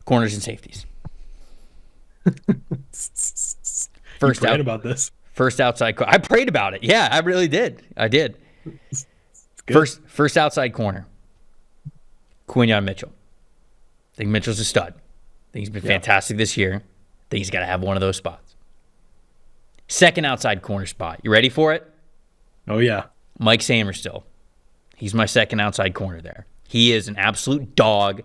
Corners and safeties. First out about this. First outside. I prayed about it. Yeah, I really did. I did. First outside corner. Quinyon Mitchell. I think Mitchell's a stud. I think he's been fantastic this year. I think he's got to have one of those spots. Second outside corner spot. You ready for it? Oh, yeah. Mike Samerstill. He's my second outside corner there. He is an absolute dog.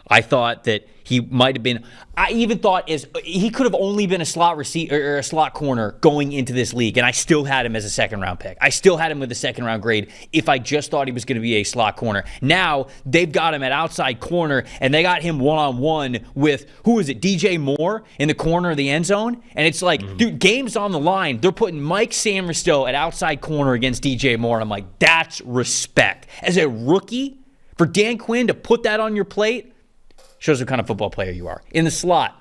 I thought that he might have been. I even thought he could have only been a slot receiver or a slot corner going into this league, and I still had him as a second-round pick. I still had him with a second-round grade if I just thought he was going to be a slot corner. Now they've got him at outside corner, and they got him one-on-one with who is it? DJ Moore in the corner of the end zone, and it's like, dude, game's on the line. They're putting Mike Samerstill at outside corner against DJ Moore. And I'm like, that's respect as a rookie for Dan Quinn to put that on your plate. Shows what kind of football player you are. In the slot,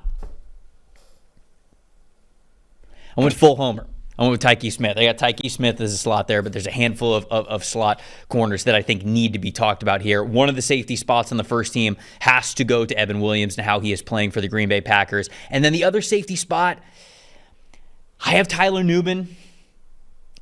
I went full homer. I went with Tyke Smith. I got Tyke Smith as a slot there, but there's a handful of slot corners that I think need to be talked about here. One of the safety spots on the first team has to go to Evan Williams and how he is playing for the Green Bay Packers. And then the other safety spot, I have Tyler Nubin.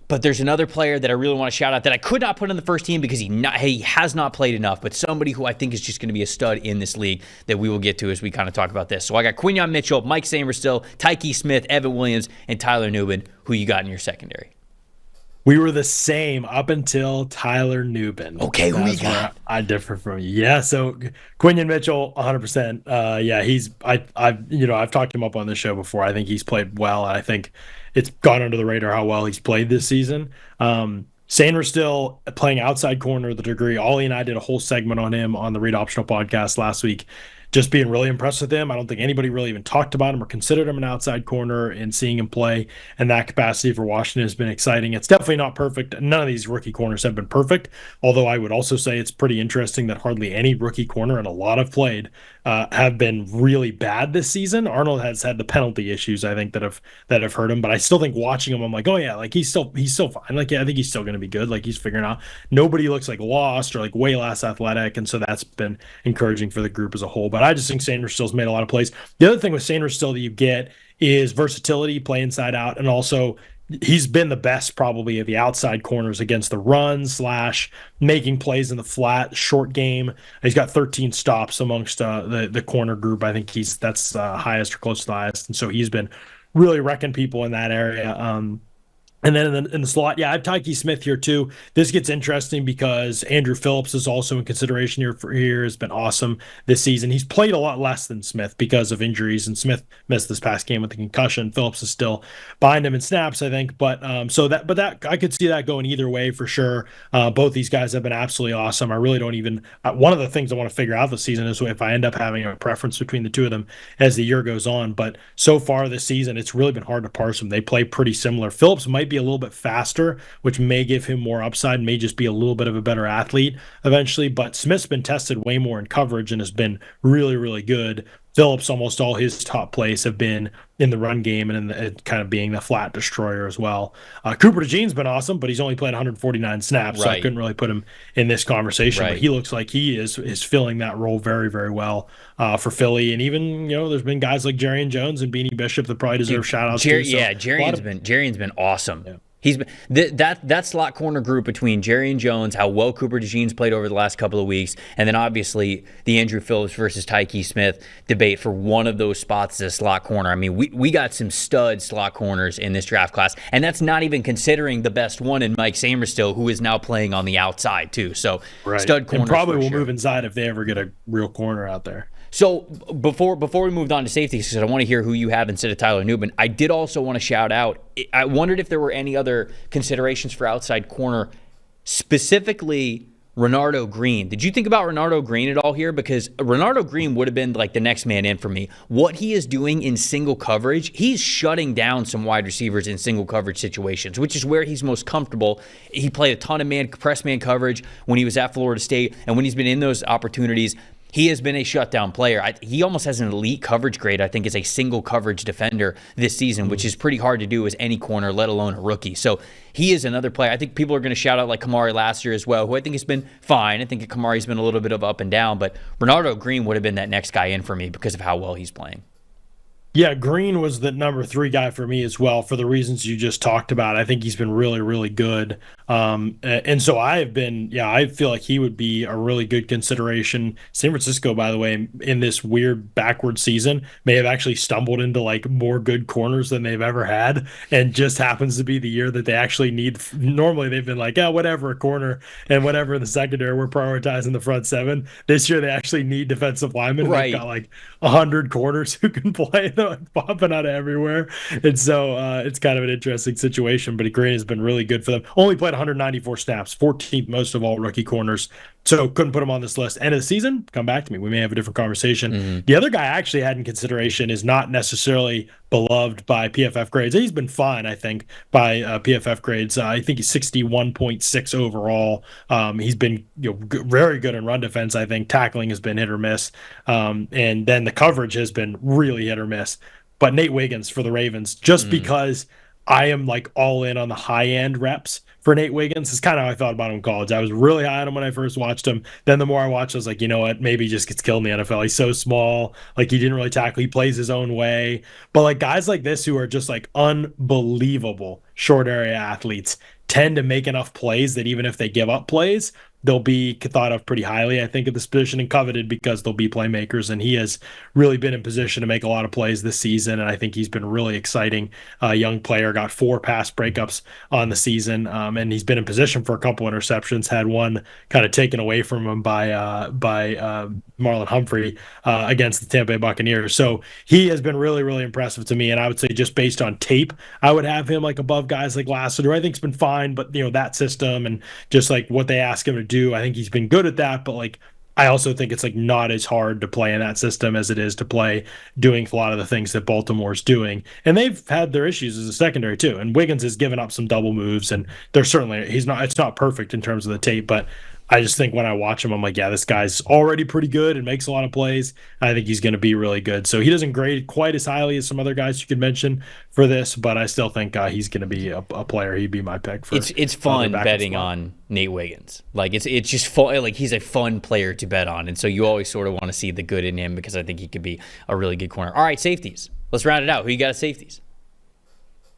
But there's another player that I really want to shout out that I could not put on the first team because he has not played enough, but somebody who I think is just going to be a stud in this league that we will get to as we kind of talk about this. So I got Quinyon Mitchell, Mike Samerstill, Tyke Smith, Evan Williams, and Tyler Nubin. Who you got in your secondary? We were the same up until Tyler Nubin. Okay, who you got? I differ from you. Yeah, so Quinyon Mitchell, 100%. I've talked him up on this show before. I think he's played well, and I think it's gone under the radar how well he's played this season. Sanders still playing outside corner to the degree. Ollie and I did a whole segment on him on the Read Optional podcast last week. Just being really impressed with him. I don't think anybody really even talked about him or considered him an outside corner, and seeing him play in that capacity for Washington has been exciting. It's definitely not perfect. None of these rookie corners have been perfect, although I would also say it's pretty interesting that hardly any rookie corner, and a lot have played, have been really bad this season. Arnold has had the penalty issues, I think, that have hurt him, but I still think watching him, I'm like, oh yeah, like he's still fine. Like, yeah, I think he's still going to be good. Like, he's figuring out. Nobody looks like lost or like way less athletic, and so that's been encouraging for the group as a whole. But I just think Sanders still's made a lot of plays. The other thing with Sanders still that you get is versatility, play inside out, and also he's been the best probably of the outside corners against the run / making plays in the flat short game. He's got 13 stops amongst the corner group. I think that's highest or close to the highest, and so he's been really wrecking people in that area. And then in the slot, I have Tyke Smith here too. This gets interesting because Andrew Phillips is also in consideration here. Has been awesome this season. He's played a lot less than Smith because of injuries, and Smith missed this past game with the concussion. Phillips is still behind him in snaps, I think. But that I could see that going either way for sure. Both these guys have been absolutely awesome. I really don't even. One of the things I want to figure out this season is if I end up having a preference between the two of them as the year goes on. But so far this season, it's really been hard to parse them. They play pretty similar. Phillips might be a little bit faster, which may give him more upside, may just be a little bit of a better athlete eventually, but Smith's been tested way more in coverage and has been really, really good. Phillips, almost all his top plays have been in the run game and in kind of being the flat destroyer as well. Cooper DeJean's been awesome, but he's only played 149 snaps, so I couldn't really put him in this conversation. But he looks like he is filling that role very, very well for Philly. And even, there's been guys like Jerrion Jones and Beanie Bishop that probably deserve shout-outs too. So Jerrion's been awesome. Yeah. He's been that slot corner group between Jerry and Jones, how well Cooper DeJean's played over the last couple of weeks, and then obviously the Andrew Phillips versus Tyke Smith debate for one of those spots as a slot corner. I mean, we got some stud slot corners in this draft class, and that's not even considering the best one in Mike Samerstill, who is now playing on the outside too. So stud corners, and probably will move inside if they ever get a real corner out there. So before we moved on to safeties, because I want to hear who you have instead of Tyler Nubin, I did also want to shout out, I wondered if there were any other considerations for outside corner, specifically Renardo Green. Did you think about Renardo Green at all here? Because Renardo Green would have been like the next man in for me. What he is doing in single coverage, he's shutting down some wide receivers in single coverage situations, which is where he's most comfortable. He played a ton of press man coverage when he was at Florida State, and when he's been in those opportunities, he has been a shutdown player. He almost has an elite coverage grade, I think, as a single coverage defender this season, which is pretty hard to do as any corner, let alone a rookie. So he is another player. I think people are going to shout out like Kamari last year as well, who I think has been fine. I think Kamari's been a little bit of up and down, but Renardo Green would have been that next guy in for me because of how well he's playing. Yeah, Green was the number 3 guy for me as well for the reasons you just talked about. I think he's been really, really good. And so I feel like he would be a really good consideration. San Francisco, by the way, in this weird backward season, may have actually stumbled into like more good corners than they've ever had. And just happens to be the year that they actually need. Normally they've been like, yeah, whatever, a corner and whatever in the secondary, we're prioritizing the front 7. This year they actually need defensive linemen. Right. They've got like 100 corners who can play. Popping out of everywhere, and so it's kind of an interesting situation. But Green has been really good for them. Only played 194 snaps, 14th most of all rookie corners. So couldn't put him on this list. End of the season, come back to me. We may have a different conversation. Mm-hmm. The other guy I actually had in consideration is not necessarily beloved by PFF grades. He's been fine, I think, by PFF grades. I think he's 61.6 overall. He's been very good in run defense. I think tackling has been hit or miss, and then the coverage has been really hit or miss. But Nate Wiggins for the Ravens, just because I am like all in on the high end reps for Nate Wiggins, is kind of how I thought about him in college. I was really high on him when I first watched him. Then the more I watched, I was like, you know what? Maybe he just gets killed in the NFL. He's so small. Like, he didn't really tackle. He plays his own way. But like guys like this who are just like unbelievable short area athletes tend to make enough plays that even if they give up plays, they'll be thought of pretty highly, I think, at this position and coveted because they'll be playmakers. And he has really been in position to make a lot of plays this season. And I think he's been really exciting. Young player, got 4 pass breakups on the season. And he's been in position for a couple interceptions, had one kind of taken away from him by Marlon Humphrey against the Tampa Bay Buccaneers. So he has been really, really impressive to me. And I would say just based on tape, I would have him like above guys like Lassiter, who I think has been fine, but that system and just like what they ask him to do, I think he's been good at that. But like, I also think it's like not as hard to play in that system as it is to play doing a lot of the things that Baltimore's doing. And they've had their issues as a secondary too. And Wiggins has given up some double moves, and it's not perfect in terms of the tape, but I just think when I watch him, I'm like, yeah, this guy's already pretty good and makes a lot of plays. I think he's going to be really good. So he doesn't grade quite as highly as some other guys you could mention for this, but I still think he's going to be a player. He'd be my pick for. It's fun betting on Nate Wiggins. Like it's just fun. Like he's a fun player to bet on, and so you always sort of want to see the good in him because I think he could be a really good corner. All right, safeties. Let's round it out. Who you got at safeties?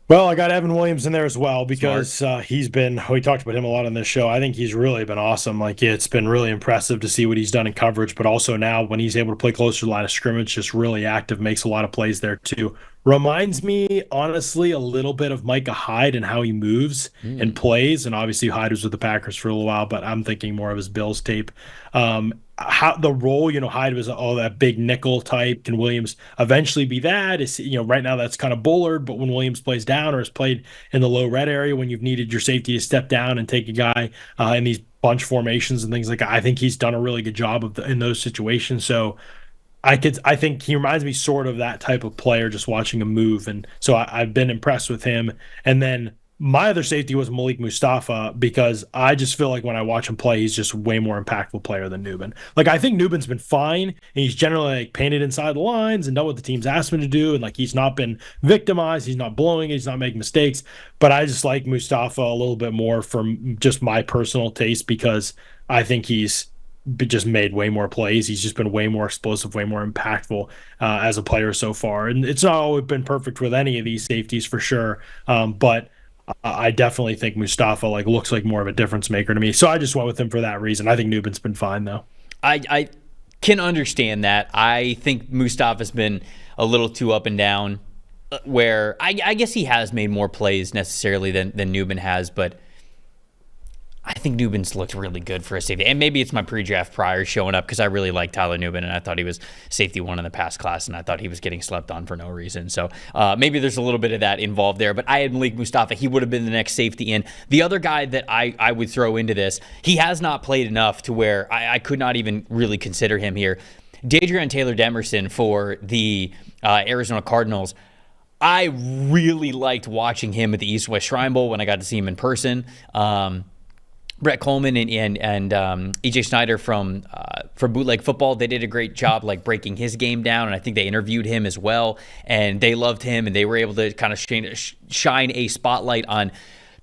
Well, I got Evan Williams in there as well because we talked about him a lot on this show. I think he's really been awesome. Like, it's been really impressive to see what he's done in coverage, but also now when he's able to play closer to the line of scrimmage, just really active, makes a lot of plays there too. Reminds me, honestly, a little bit of Micah Hyde and how he moves and plays. And obviously Hyde was with the Packers for a little while, but I'm thinking more of his Bills tape. How the role, Hyde was that big nickel type. Can Williams eventually be that? Right now that's kind of Bullard, but when Williams plays down or has played in the low red area when you've needed your safety to step down and take a guy in these bunch formations and things like that, I think he's done a really good job in those situations. So I think he reminds me sort of that type of player, just watching him move. And so I've been impressed with him. And then my other safety was Malik Mustafa, because I just feel like when I watch him play, he's just a way more impactful player than Nubin. Like, I think Nubin's been fine, and he's generally like painted inside the lines and done what the team's asked him to do. And like, he's not been victimized. He's not blowing it. He's not making mistakes. But I just like Mustafa a little bit more from just my personal taste, because I think he's just made way more plays. He's just been way more explosive, way more impactful as a player so far. And it's not always been perfect with any of these safeties for sure. But I definitely think Mustafa looks like more of a difference maker to me. So I just went with him for that reason. I think Nubin's been fine though. I can understand that. I think Mustafa's been a little too up and down, where I guess he has made more plays necessarily than Nubin has, but I think Nubin's looked really good for a safety. And maybe it's my pre-draft prior showing up, because I really like Tyler Nubin, and I thought he was safety 1 in the past class, and I thought he was getting slept on for no reason. So maybe there's a little bit of that involved there. But I had Malik Mustafa. He would have been the next safety in. The other guy that I would throw into this, he has not played enough to where I could not even really consider him here. Dadrian Taylor-Demerson for the Arizona Cardinals. I really liked watching him at the East-West Shrine Bowl when I got to see him in person. Brett Coleman and EJ Snyder from Bootleg Football, they did a great job like breaking his game down, and I think they interviewed him as well, and they loved him, and they were able to kind of shine a spotlight on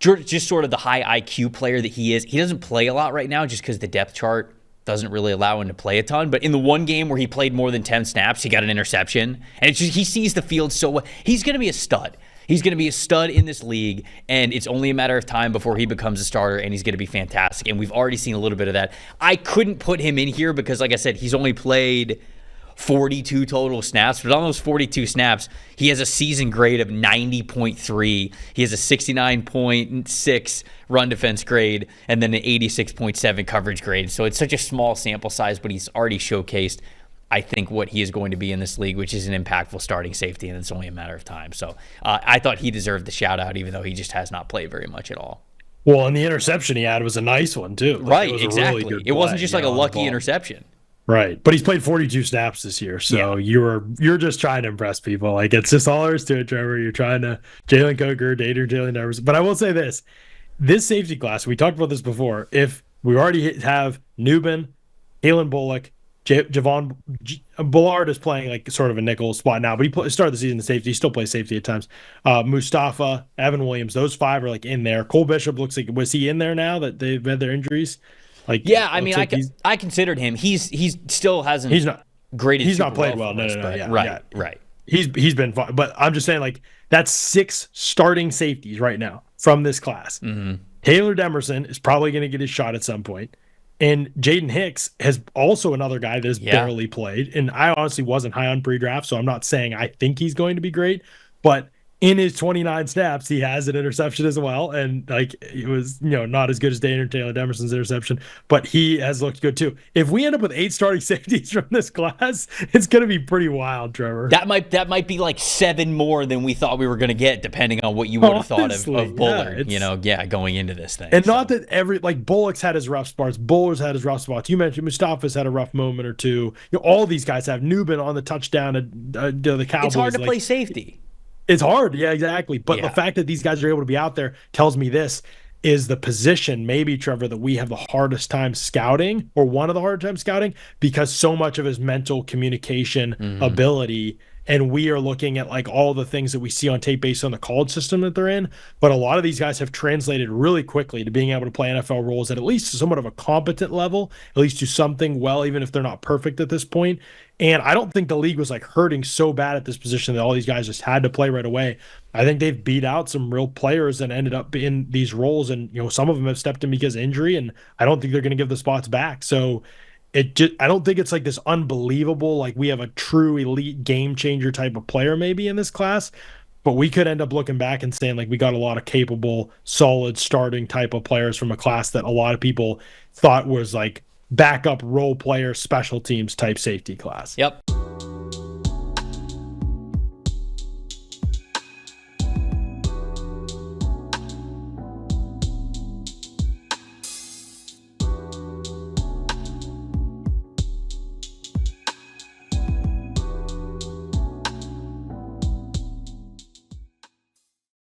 just sort of the high IQ player that he is. He doesn't play a lot right now just because the depth chart doesn't really allow him to play a ton, but in the one game where he played more than 10 snaps, he got an interception, and it's just, he sees the field so well. He's going to be a stud. He's going to be a stud in this league, and it's only a matter of time before he becomes a starter, and he's going to be fantastic. And we've already seen a little bit of that. I couldn't put him in here because, like I said, he's only played 42 total snaps, but on those 42 snaps, he has a season grade of 90.3. He has a 69.6 run defense grade, and then an 86.7 coverage grade. So it's such a small sample size, but he's already showcased, I think, what he is going to be in this league, which is an impactful starting safety, and it's only a matter of time. So I thought he deserved the shout out, even though he just has not played very much at all. Well, and the interception he had was a nice one too. Right, exactly. Really it wasn't just like a lucky interception. Right, but he's played 42 snaps this year, so you're just trying to impress people. Like, it's just all there is to it, Trevor. You're trying to Jalen Coker, Jalen Devers. But I will say this safety class, we talked about this before. If we already have Newbin, Halen Bullock, Javon Bullard is playing like sort of a nickel spot now, but he started the season in safety. He still plays safety at times. Mustafa, Evan Williams, those five are like in there. Cole Bishop looks like, was he in there now that they've had their injuries? Like, yeah, I mean, I considered him. He's still hasn't. He's not graded. He's not played well. No. Yeah, right, yeah. right. He's been fine, but I'm just saying, like, that's 6 starting safeties right now from this class. Mm-hmm. Taylor Demerson is probably going to get his shot at some point. And Jaden Hicks has also another guy that has barely played. And I honestly wasn't high on pre-draft, so I'm not saying I think he's going to be great. But in his 29 snaps, he has an interception as well. And, like, it was, not as good as Taylor Demerson's interception, but he has looked good too. If we end up with 8 starting safeties from this class, it's going to be pretty wild, Trevor. That might be like 7 more than we thought we were going to get, depending on what you would have thought of Bullard, going into this thing. And not that Bullock's had his rough spots. Bullard's had his rough spots. You mentioned Mustafa's had a rough moment or two. All these guys have. Newbin on the touchdown at the Cowboys. It's hard to play safety. It's hard. Yeah, exactly. But the fact that these guys are able to be out there tells me this is the position, maybe, Trevor, that we have the hardest time scouting, or one of the hardest times scouting, because so much of his mental communication ability, and we are looking at like all the things that we see on tape based on the college system that they're in. But a lot of these guys have translated really quickly to being able to play NFL roles at least somewhat of a competent level, at least do something well, even if they're not perfect at this point. And I don't think the league was like hurting so bad at this position that all these guys just had to play right away. I think they've beat out some real players and ended up in these roles. And, some of them have stepped in because of injury, and I don't think they're going to give the spots back. So I don't think it's like this unbelievable, like we have a true elite game changer type of player maybe in this class, but we could end up looking back and saying like we got a lot of capable, solid starting type of players from a class that a lot of people thought was like backup role player, special teams type safety class. Yep.